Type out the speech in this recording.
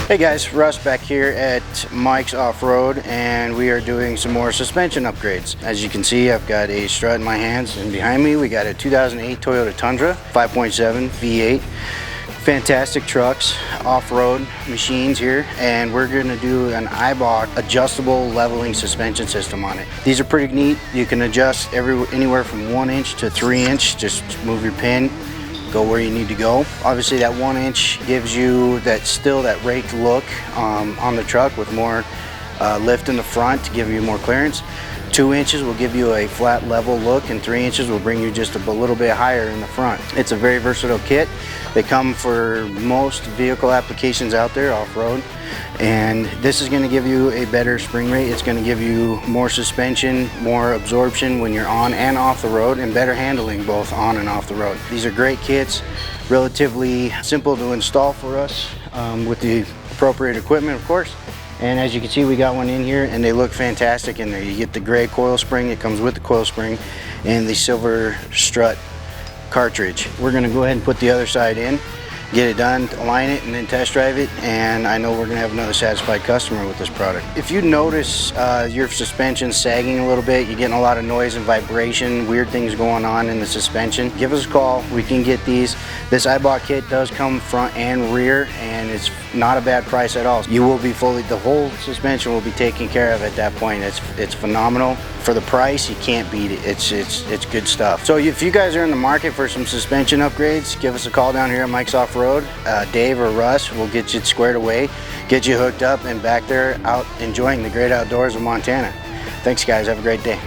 Hey guys, Russ back here at Mike's Off-Road, and we are doing some more suspension upgrades. As you can see, I've got a strut in my hands, and behind me we got a 2008 Toyota Tundra 5.7 V8. Fantastic trucks, off-road machines here, and we're going to do an Eibach adjustable leveling suspension system on it. These are pretty neat. You can adjust anywhere from 1 inch to 3 inch. Just move your pin, go where you need to go. Obviously that 1 inch gives you that raked look on the truck with more lift in the front to give you more clearance. 2 inches will give you a flat level look, and 3 inches will bring you just a little bit higher in the front. It's a very versatile kit. They come for most vehicle applications out there off-road, and this is going to give you a better spring rate. It's going to give you more suspension, more absorption when you're on and off the road, and better handling both on and off the road. These are great kits, relatively simple to install for us with the appropriate equipment, of course. And as you can see, we got one in here and they look fantastic in there. You get the gray coil spring that comes with the coil spring and the silver strut cartridge. We're gonna go ahead and put the other side in, get it done, align it, and then test drive it, and I know we're gonna have another satisfied customer with this product. If you notice your suspension sagging a little bit, you're getting a lot of noise and vibration, weird things going on in the suspension, give us a call. We can get these. This Eibach kit does come front and rear, and it's not a bad price at all. You will be the whole suspension will be taken care of at that point. It's phenomenal. For the price, you can't beat it. It's good stuff. So if you guys are in the market for some suspension upgrades, give us a call down here at Mike's Off-Road. Dave or Russ will get you squared away, get you hooked up and back there out enjoying the great outdoors of Montana. Thanks guys, have a great day.